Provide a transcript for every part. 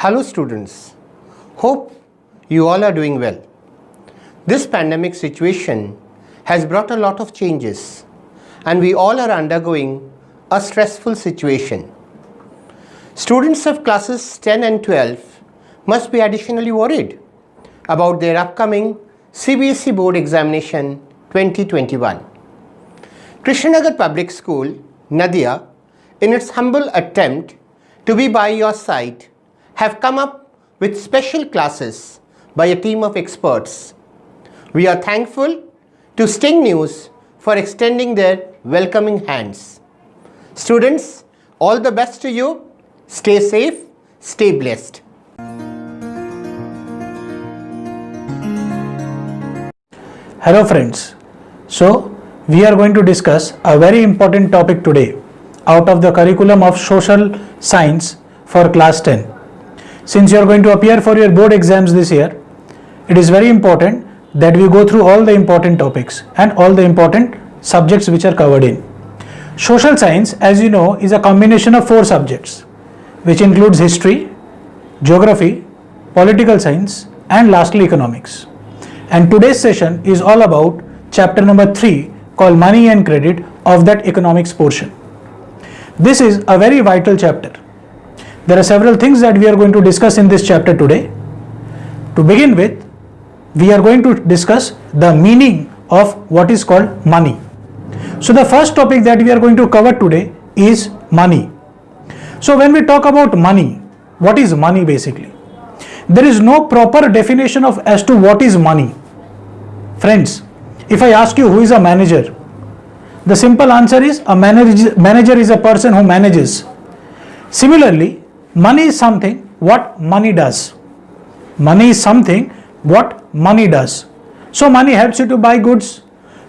Hello students, hope you all are doing well. This pandemic situation has brought a lot of changes and we all are undergoing a stressful situation. Students of classes 10 and 12 must be additionally worried about their upcoming CBSE board examination 2021. Krishnanagar Public School, Nadia, in its humble attempt to be by your side, have come up with special classes by a team of experts. We are thankful to Sting News for extending their welcoming hands. Students, all the best to you. Stay safe, stay blessed. Hello friends. So, we are going to discuss a very important topic today out of the curriculum of social science for class 10. Since you are going to appear for your board exams this year, it is very important that we go through all the important topics and all the important subjects which are covered in. Social science, as you know, is a combination of 4 subjects, which includes history, geography, political science, and lastly economics. And today's session is all about chapter number 3 called Money and Credit of that economics portion. This is a very vital chapter. There are several things that we are going to discuss in this chapter today. To begin with, we are going to discuss the meaning of what is called money. So the first topic that we are going to cover today is money. So when we talk about money, what is money basically? There is no proper definition of as to what is money. Friends, if I ask you who is a manager, the simple answer is a manager is a person who manages. Similarly, money is something what money does. Money is something what money does. So money helps you to buy goods,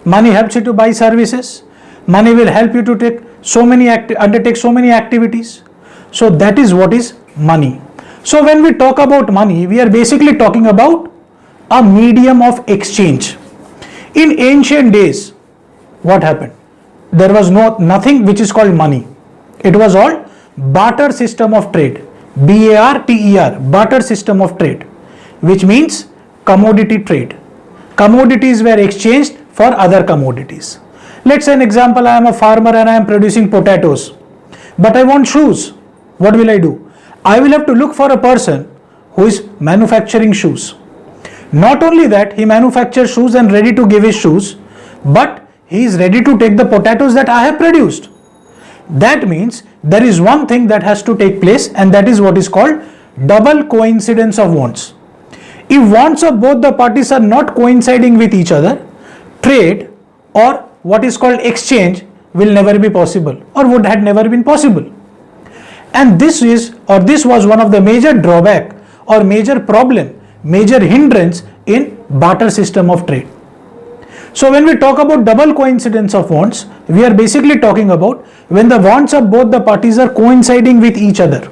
money helps you to buy services, money will help you to undertake so many activities. So that is what is money. So when we talk about money, we are basically talking about a medium of exchange. In ancient days, what happened? There was nothing which is called money. It was all barter system of trade. BARTER, barter system of trade, which means commodity trade. Commodities were exchanged for other commodities. Let's say an example, I am a farmer and I am producing potatoes, but I want shoes. What will I do? I will have to look for a person who is manufacturing shoes. Not only that, he manufactures shoes and ready to give his shoes, but he is ready to take the potatoes that I have produced. That means there is one thing that has to take place, and that is what is called double coincidence of wants. If wants of both the parties are not coinciding with each other, trade or what is called exchange will never be possible or would have never been possible. And this was one of the major drawback or major problem, major hindrance in barter system of trade. So when we talk about double coincidence of wants, we are basically talking about when the wants of both the parties are coinciding with each other.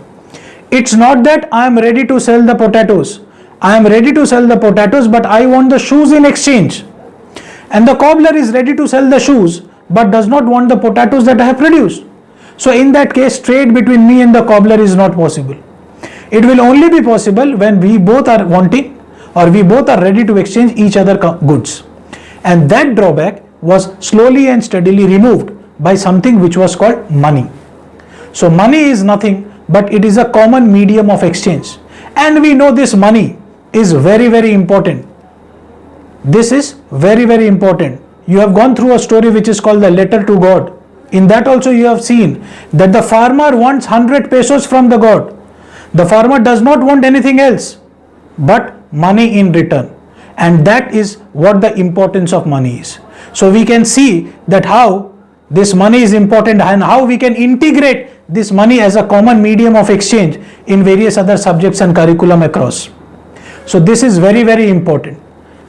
It's not that I am ready to sell the potatoes. I am ready to sell the potatoes, but I want the shoes in exchange. And the cobbler is ready to sell the shoes, but does not want the potatoes that I have produced. So in that case, trade between me and the cobbler is not possible. It will only be possible when we both are wanting or we both are ready to exchange each other goods. And that drawback was slowly and steadily removed by something which was called money. So money is nothing but it is a common medium of exchange. And we know this money is very, very important. This is very, very important. You have gone through a story which is called the letter to God. In that also you have seen that the farmer wants 100 pesos from the God. The farmer does not want anything else but money in return. And that is what the importance of money is. So we can see that how this money is important and how we can integrate this money as a common medium of exchange in various other subjects and curriculum across. So this is very, very important.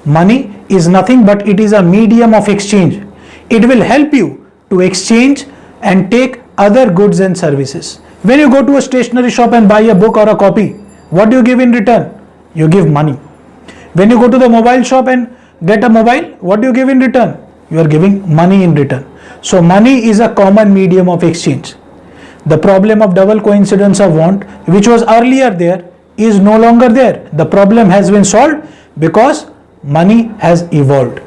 Money is nothing but it is a medium of exchange. It will help you to exchange and take other goods and services. When you go to a stationery shop and buy a book or a copy, what do you give in return? You give money. When you go to the mobile shop and get a mobile, what do you give in return? You are giving money in return. So money is a common medium of exchange. The problem of double coincidence of want, which was earlier there, is no longer there. The problem has been solved because money has evolved.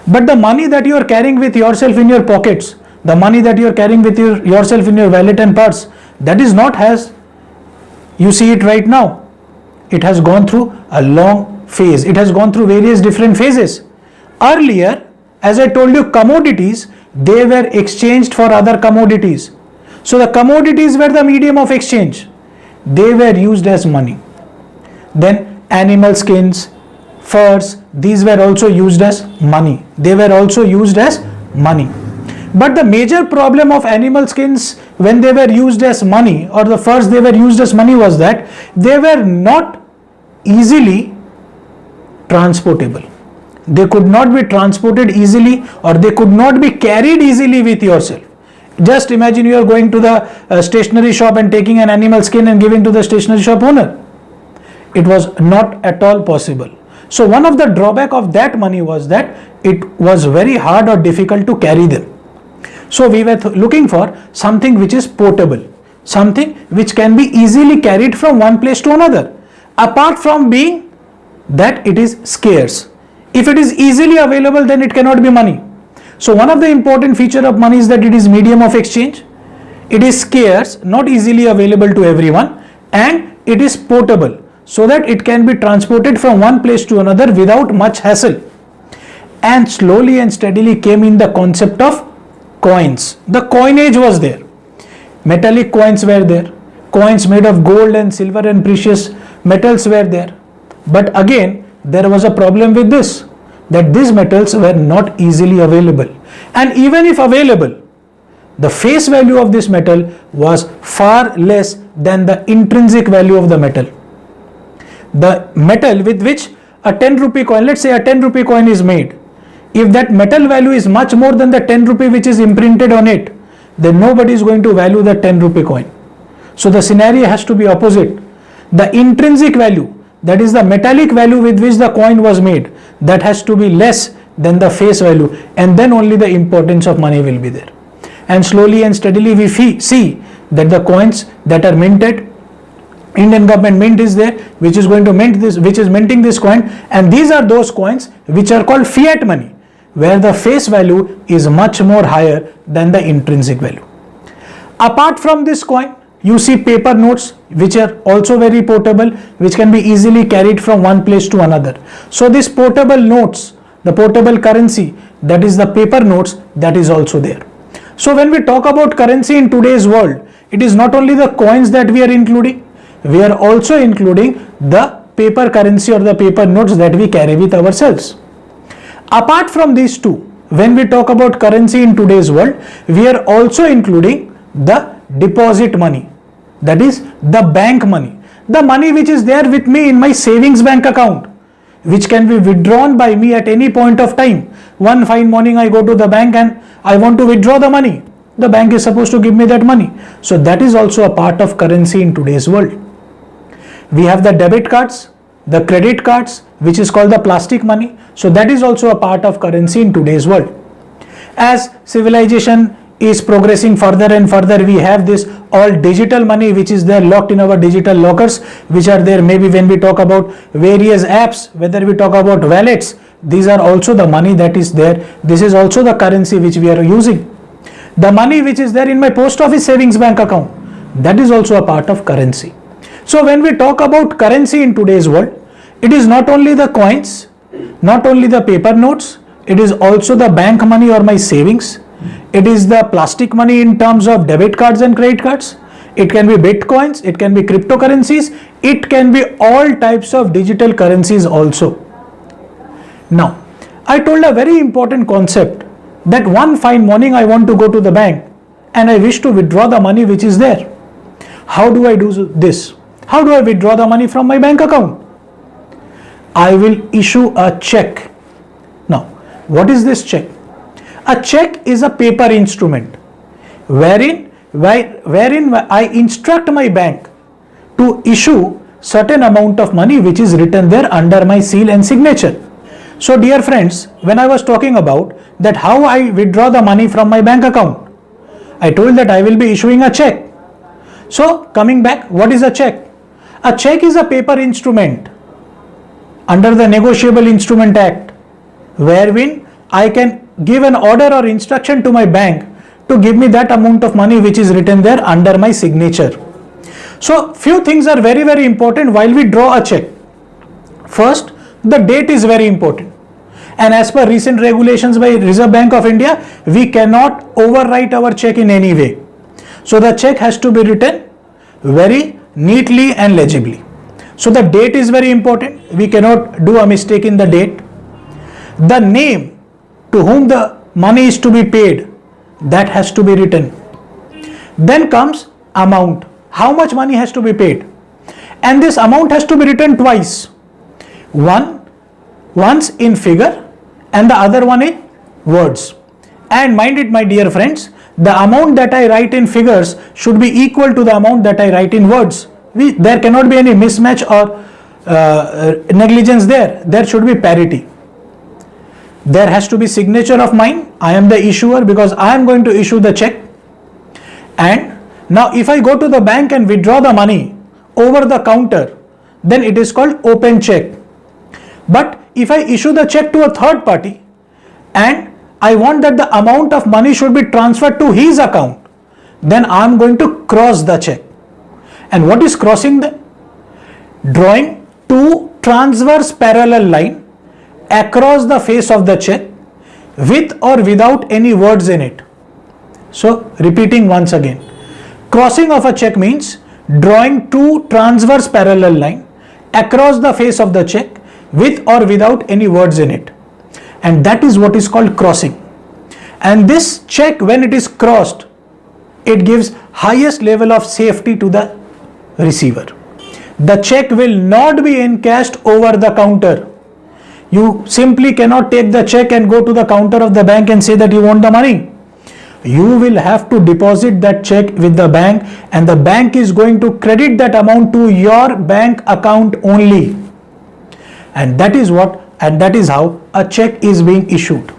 But the money that you are carrying with yourself in your pockets, the money that you are carrying with yourself in your wallet and purse, that is not as you see it right now. It has gone through a long phase. It has gone through various different phases. Earlier, as I told you, commodities, they were exchanged for other commodities. So the commodities were the medium of exchange. They were used as money. Then animal skins, furs, these were also used as money. They were also used as money. But the major problem of animal skins when they were used as money, or the furs they were used as money, was that they were not easily transportable. They could not be transported easily, or they could not be carried easily with yourself. Just imagine you are going to the stationery shop and taking an animal skin and giving to the stationery shop owner. It was not at all possible. So one of the drawback of that money was that it was very hard or difficult to carry them. So we were looking for something which is portable, something which can be easily carried from one place to another, apart from being that it is scarce. If it is easily available, then it cannot be money. So one of the important feature of money is that it is medium of exchange, it is scarce, not easily available to everyone, and it is portable, so that it can be transported from one place to another without much hassle. And slowly and steadily came in the concept of coins. The coinage was there. Metallic coins were there. Coins made of gold and silver and precious metals were there. But again, there was a problem with this, that these metals were not easily available. And even if available, the face value of this metal was far less than the intrinsic value of the metal. The metal with which a 10 rupee coin, let's say a 10 rupee coin is made, if that metal value is much more than the 10 rupee which is imprinted on it, then nobody is going to value the 10 rupee coin. So the scenario has to be opposite. The intrinsic value, that is the metallic value with which the coin was made, that has to be less than the face value, and then only the importance of money will be there. And slowly and steadily we see that the coins that are minted, Indian government mint is there, which is going to mint this, which is minting this coin, and these are those coins which are called fiat money, where the face value is much more higher than the intrinsic value. Apart from this coin, you see paper notes, which are also very portable, which can be easily carried from one place to another. So these portable notes, the portable currency, that is the paper notes, that is also there. So when we talk about currency in today's world, it is not only the coins that we are including, we are also including the paper currency or the paper notes that we carry with ourselves. Apart from these two, when we talk about currency in today's world, we are also including the deposit money, that is the bank money, the money which is there with me in my savings bank account, which can be withdrawn by me at any point of time. One fine morning I go to the bank and I want to withdraw the money. The bank is supposed to give me that money. So that is also a part of currency in today's world. We have the debit cards, the credit cards, which is called the plastic money. So that is also a part of currency in today's world. As civilization is progressing further and further, we have this all digital money which is there locked in our digital lockers, which are there maybe when we talk about various apps, whether we talk about wallets, these are also the money that is there. This is also the currency which we are using. The money which is there in my post office savings bank account, that is also a part of currency. So when we talk about currency in today's world, it is not only the coins, not only the paper notes, it is also the bank money or my savings. It is the plastic money in terms of debit cards and credit cards. It can be bitcoins, it can be cryptocurrencies, it can be all types of digital currencies also. Now, I told a very important concept that one fine morning I want to go to the bank and I wish to withdraw the money which is there. How do I do this? How do I withdraw the money from my bank account? I will issue a check. Now, what is this check? A check is a paper instrument wherein I instruct my bank to issue certain amount of money which is written there under my seal and signature. So dear friends, when I was talking about that how I withdraw the money from my bank account, I told that I will be issuing a check. So coming back, what is a check? A check is a paper instrument under the Negotiable Instrument Act, wherein I can give an order or instruction to my bank to give me that amount of money which is written there under my signature. So few things are very, very important while we draw a check. First, the date is very important. And as per recent regulations by Reserve Bank of India, we cannot overwrite our check in any way. So the check has to be written very neatly and legibly. So the date is very important. We cannot do a mistake in the date. The name to whom the money is to be paid, that has to be written. Then comes amount. How much money has to be paid? And this amount has to be written twice. Once in figure and the other one in words. And mind it, my dear friends, the amount that I write in figures should be equal to the amount that I write in words. There cannot be any mismatch or negligence there. There should be parity. There has to be signature of mine. I am the issuer because I am going to issue the check. And now if I go to the bank and withdraw the money over the counter, then it is called open check. But if I issue the check to a third party and I want that the amount of money should be transferred to his account, then I am going to cross the check. And what is crossing then? Drawing two transverse parallel line across the face of the check with or without any words in it. So repeating once again, crossing of a check means drawing two transverse parallel line across the face of the check with or without any words in it, and that is what is called crossing. And this check, when it is crossed, it gives highest level of safety to the receiver. The check will not be encashed over the counter. You simply cannot take the check and go to the counter of the bank and say that you want the money. You will have to deposit that check with the bank, and the bank is going to credit that amount to your bank account only. And that is what, and that is how a check is being issued.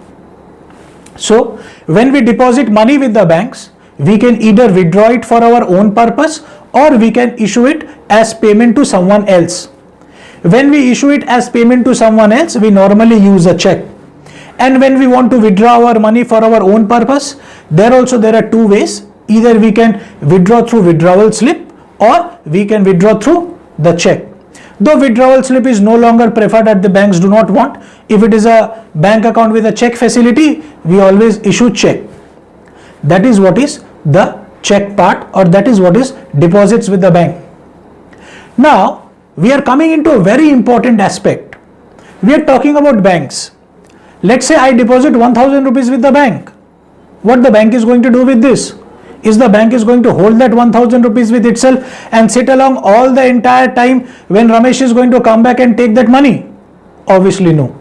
So when we deposit money with the banks, we can either withdraw it for our own purpose or we can issue it as payment to someone else. When we issue it as payment to someone else, we normally use a check. And when we want to withdraw our money for our own purpose, there are two ways. Either we can withdraw through withdrawal slip or we can withdraw through the check. Though withdrawal slip is no longer preferred, that the banks do not want. If it is a bank account with a check facility, we always issue check. That is what is the check part, or that is what is deposits with the bank. Now we are coming into a very important aspect. We are talking about banks. Let's say I deposit 1000 rupees with the bank. What the bank is going to do with this? Is the bank is going to hold that 1000 rupees with itself and sit along all the entire time when Ramesh is going to come back and take that money? Obviously no.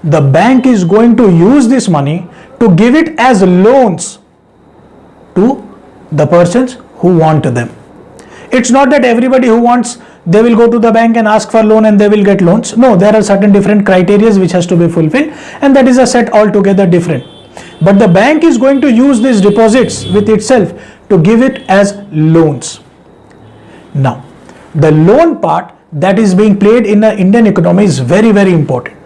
The bank is going to use this money to give it as loans to the persons who want them. It's not that everybody who wants, they will go to the bank and ask for loan and they will get loans. No, there are certain different criteria which has to be fulfilled, and that is a set altogether different. But the bank is going to use these deposits with itself to give it as loans. Now, the loan part that is being played in the Indian economy is very, very important.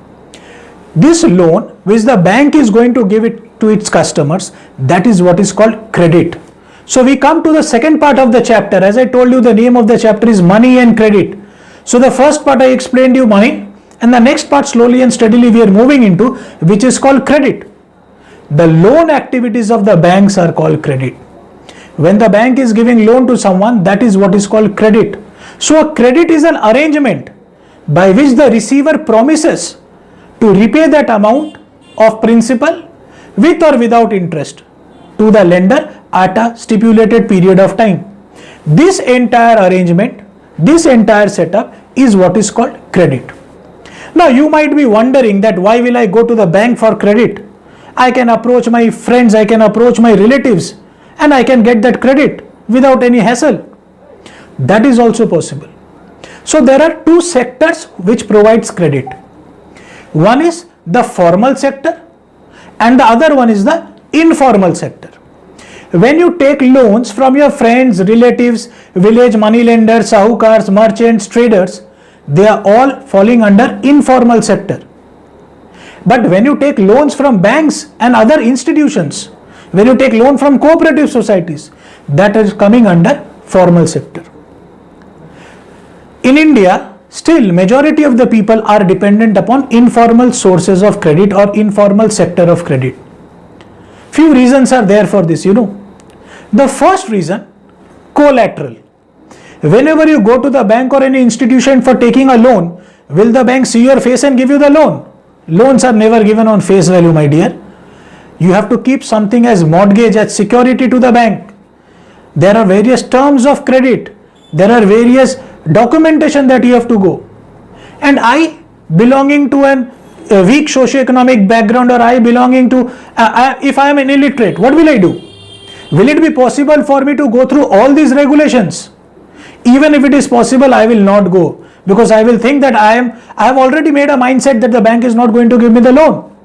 This loan which the bank is going to give it to its customers, that is what is called credit. So we come to the second part of the chapter. As I told you, the name of the chapter is money and credit. So the first part I explained you money, and the next part slowly and steadily we are moving into, which is called credit. The loan activities of the banks are called credit. When the bank is giving loan to someone, that is what is called credit. So a credit is an arrangement by which the receiver promises to repay that amount of principal with or without interest to the lender at a stipulated period of time. This entire arrangement, this entire setup is what is called credit. Now you might be wondering that why will I go to the bank for credit? I can approach my friends, I can approach my relatives, and I can get that credit without any hassle. That is also possible. So there are two sectors which provides credit. One is the formal sector and the other one is the informal sector. when you take loans from your friends, relatives, village money lenders, sahukars, merchants, traders, they are all falling under informal sector. But when you take loans from banks and other institutions, when you take loan from cooperative societies, that is coming under formal sector. In India, still majority of the people are dependent upon informal sources of credit or informal sector of credit. Few reasons are there for this, The first reason, collateral. Whenever you go to the bank or any institution for taking a loan, will the bank see your face and give you the loan? Loans are never given on face value, my dear. You have to keep something as mortgage, as security to the bank. There are various terms of credit. There are various documentation that you have to go. And I, belonging to a weak socio-economic background, or I belonging to, if I am an illiterate, what will I do? Will it be possible for me to go through all these regulations? Even if it is possible, I will not go, because I will think that I have already made a mindset that the bank is not going to give me the loan.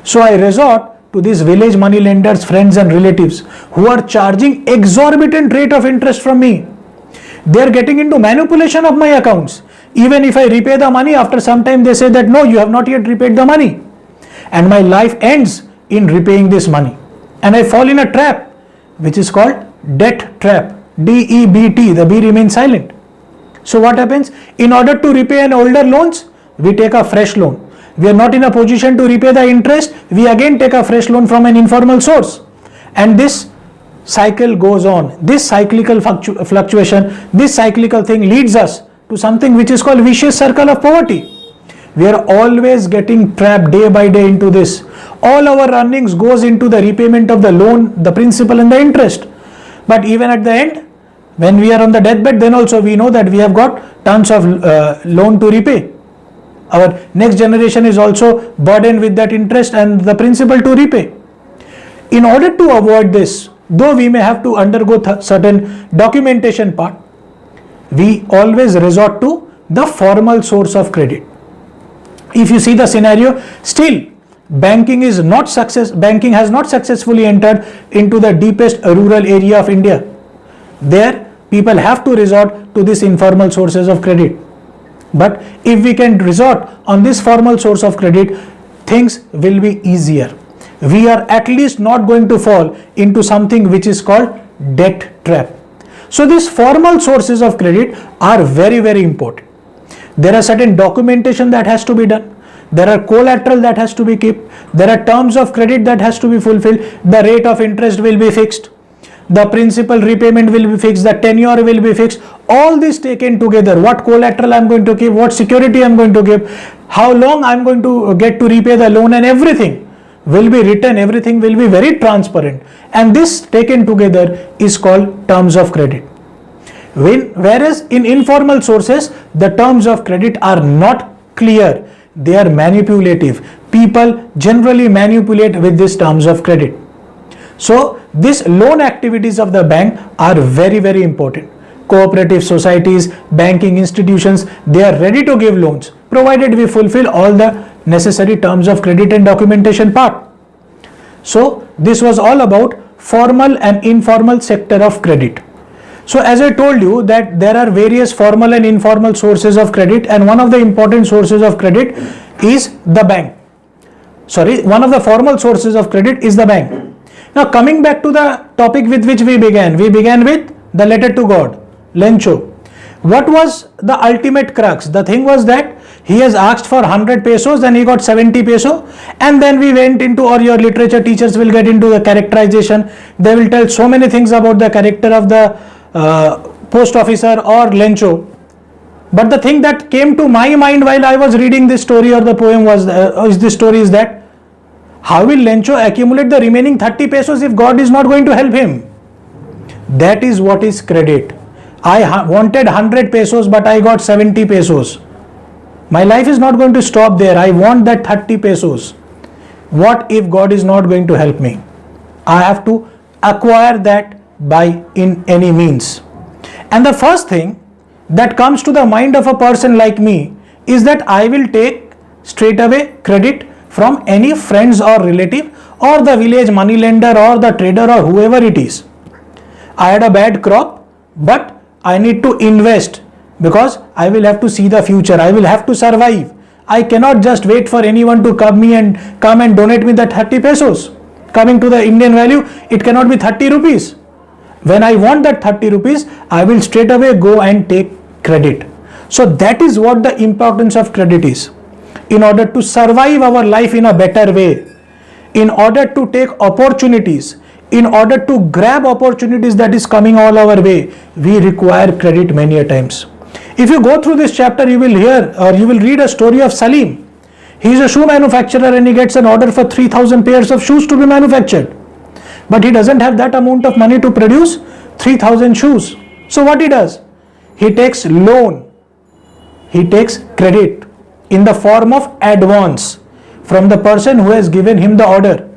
So I resort to these village money lenders, friends and relatives who are charging exorbitant rate of interest from me. They are getting into manipulation of my accounts. Even if I repay the money, after some time they say that no, you have not yet repaid the money. And my life ends in repaying this money. And I fall in a trap, which is called debt trap. DEBT, the B remains silent. So what happens? In order to repay an older loans, we take a fresh loan. We are not in a position to repay the interest, we again take a fresh loan from an informal source. And this cycle goes on. This cyclical fluctuation, this cyclical thing leads us to something which is called vicious circle of poverty. We are always getting trapped day by day into this. All our earnings goes into the repayment of the loan, the principal and the interest. But even at the end, when we are on the deathbed, then also we know that we have got tons of loan to repay. Our next generation is also burdened with that interest and the principal to repay. In order to avoid this, though we may have to undergo certain documentation part, we always resort to the formal source of credit. If you see the scenario, still banking has not successfully entered into the deepest rural area of India. There people have to resort to these informal sources of credit. But if we can resort on this formal source of credit, things will be easier. We are at least not going to fall into something which is called debt trap. So these formal sources of credit are very, very important. There are certain documentation that has to be done. There are collateral that has to be kept. There are terms of credit that has to be fulfilled. The rate of interest will be fixed. The principal repayment will be fixed. The tenure will be fixed. All this taken together, what collateral I am going to keep, what security I am going to give, how long I am going to get to repay the loan, and everything will be written, everything will be very transparent. And this taken together is called terms of credit. Whereas in informal sources, the terms of credit are not clear. They are manipulative. People generally manipulate with these terms of credit. So these loan activities of the bank are very, very important. Cooperative societies, banking institutions, they are ready to give loans, provided we fulfill all the necessary terms of credit and documentation part. So this was all about formal and informal sector of credit. So as I told you that there are various formal and informal sources of credit, and one of the important sources of credit is the bank. One of the formal sources of credit is the bank. Now coming back to the topic with which we began with the letter to God, Lencho. What was the ultimate crux? The thing was that he has asked for 100 pesos and he got 70 peso, and then we went into, or your literature teachers will get into the characterization. They will tell so many things about the character of the post officer or Lencho. But the thing that came to my mind while I was reading this story or the poem was is that how will Lencho accumulate the remaining 30 pesos if God is not going to help him? That is what is credit. I wanted 100 pesos but I got 70 pesos. My life is not going to stop there. I want that 30 pesos. What if God is not going to help me? I have to acquire that by in any means. And the first thing that comes to the mind of a person like me is that I will take straight away credit from any friends or relative or the village money lender or the trader or whoever it is. I had a bad crop, but I need to invest because I will have to see the future. I will have to survive. I cannot just wait for anyone to come and donate me the 30 pesos. Coming to the Indian value, it cannot be 30 rupees. When I want that 30 rupees, I will straight away go and take credit. So that is what the importance of credit is. In order to survive our life in a better way, in order to take opportunities, in order to grab opportunities that is coming all our way, we require credit many a times. If you go through this chapter, you will hear or you will read a story of Salim. He is a shoe manufacturer and he gets an order for 3,000 pairs of shoes to be manufactured. But he doesn't have that amount of money to produce 3,000 shoes. So what he does? He takes loan. He takes credit in the form of advance from the person who has given him the order.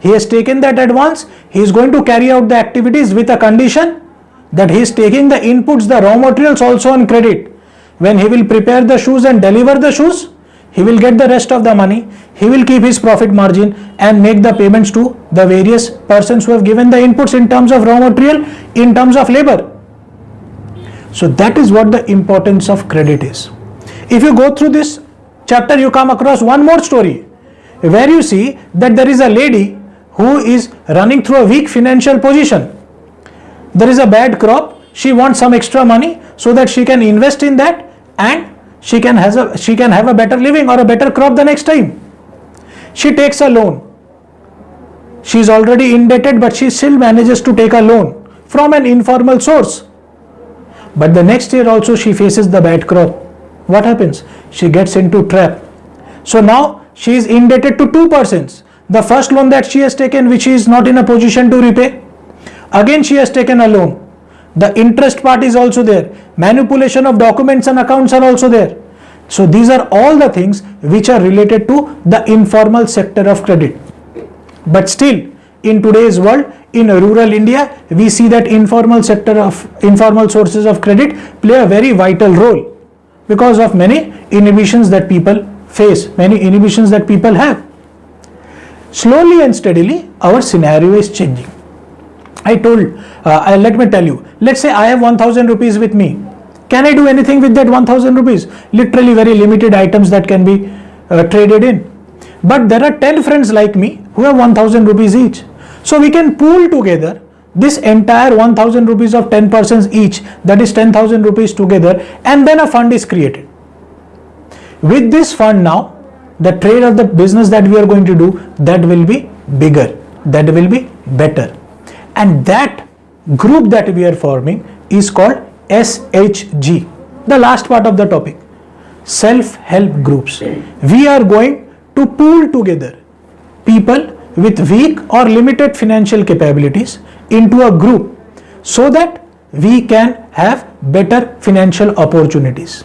He has taken that advance. He is going to carry out the activities with a condition that he is taking the inputs, the raw materials also on credit. When he will prepare the shoes and deliver the shoes, he will get the rest of the money. He will keep his profit margin and make the payments to the various persons who have given the inputs in terms of raw material, in terms of labor. So that is what the importance of credit is. If you go through this chapter, you come across one more story where you see that there is a lady who is running through a weak financial position. There is a bad crop. She wants some extra money so that she can invest in that and she can have a better living or a better crop the next time. She takes a loan. She is already indebted, but she still manages to take a loan from an informal source. But the next year also she faces the bad crop. What happens? She gets into trap. So now she is indebted to two persons. The first loan that she has taken, which she is not in a position to repay. Again she has taken a loan. The interest part is also there. Manipulation of documents and accounts are also there. So these are all the things which are related to the informal sector of credit. But still, in today's world, in rural India, we see that informal sources of credit play a very vital role because of many inhibitions that people face, many inhibitions that people have. Slowly and steadily, our scenario is changing. Let me tell you, let's say I have 1000 rupees with me. Can I do anything with that 1000 rupees? Literally very limited items that can be traded in. But there are 10 friends like me who have 1000 rupees each. So we can pool together this entire 1000 rupees of 10 persons each, that is 10,000 rupees together, and then a fund is created. With this fund now, the trade or the business that we are going to do, that will be bigger, that will be better. And that group that we are forming is called SHG. The last part of the topic, self-help groups. We are going to pool together people with weak or limited financial capabilities into a group so that we can have better financial opportunities.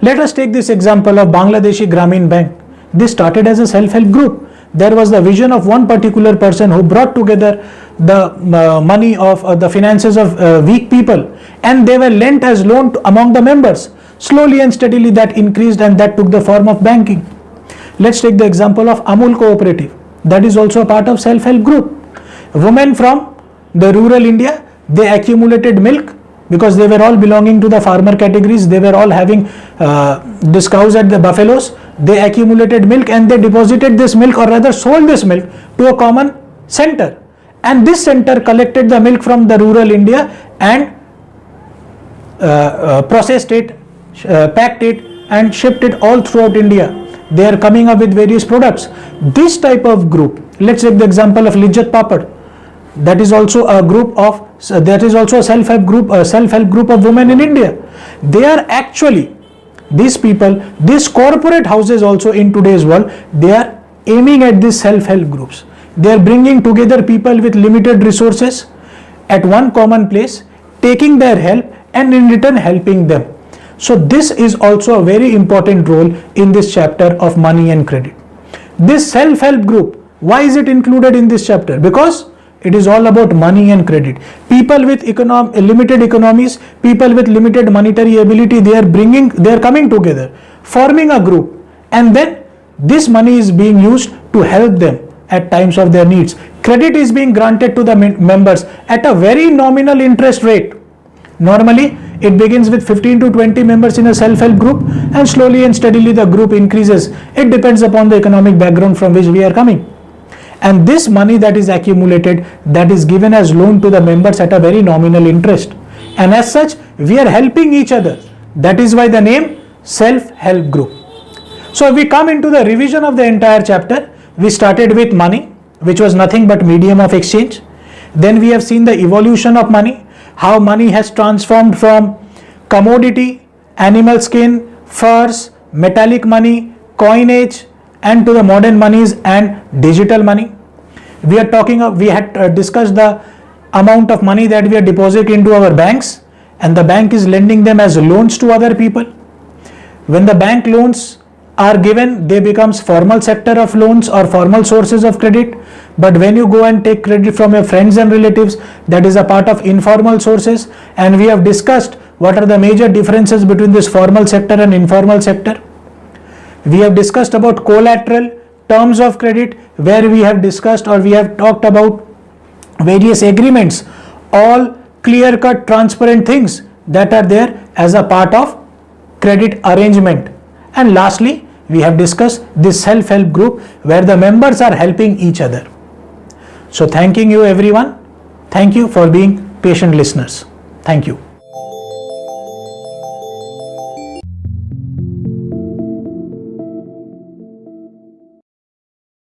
Let us take this example of Bangladeshi Grameen Bank. This started as a self-help group. There was the vision of one particular person who brought together the money of the finances of weak people, and they were lent as loan among the members. Slowly and steadily that increased, and that took the form of banking. Let's take the example of Amul Cooperative. That is also a part of self-help group. Women from the rural India, they accumulated milk because they were all belonging to the farmer categories. They were all having these cows at the buffaloes. They accumulated milk and they deposited this milk, or rather sold this milk, to a common center. And this center collected the milk from the rural India and processed it, packed it and shipped it all throughout India. They are coming up with various products. This type of group, let's take the example of Lijjat Papad. That is also a group of, that is also a self-help group of women in India. They are actually, these people, these corporate houses also in today's world, they are aiming at these self-help groups. They are bringing together people with limited resources at one common place, taking their help and in return helping them. So this is also a very important role in this chapter of money and credit. This self-help group, why is it included in this chapter? Because it is all about money and credit. People with limited economies, people with limited monetary ability, they are coming together, forming a group, and then this money is being used to help them at times of their needs. Credit is being granted to the members at a very nominal interest rate. Normally, it begins with 15 to 20 members in a self-help group, and slowly and steadily the group increases. It depends upon the economic background from which we are coming. And this money that is accumulated, that is given as loan to the members at a very nominal interest. And as such, we are helping each other. That is why the name self-help group. So if we come into the revision of the entire chapter, we started with money, which was nothing but medium of exchange. Then we have seen the evolution of money, how money has transformed from commodity, animal skin, furs, metallic money, coinage, and to the modern monies and digital money. We had discussed the amount of money that we are depositing into our banks, and the bank is lending them as loans to other people. When the bank loans are given, they becomes formal sector of loans or formal sources of credit. But when you go and take credit from your friends and relatives, that is a part of informal sources. And we have discussed what are the major differences between this formal sector and informal sector. We have discussed about collateral, terms of credit, where we have discussed or we have talked about various agreements, all clear-cut, transparent things that are there as a part of credit arrangement. And lastly, we have discussed this self-help group where the members are helping each other. So thanking you everyone. Thank you for being patient listeners. Thank you.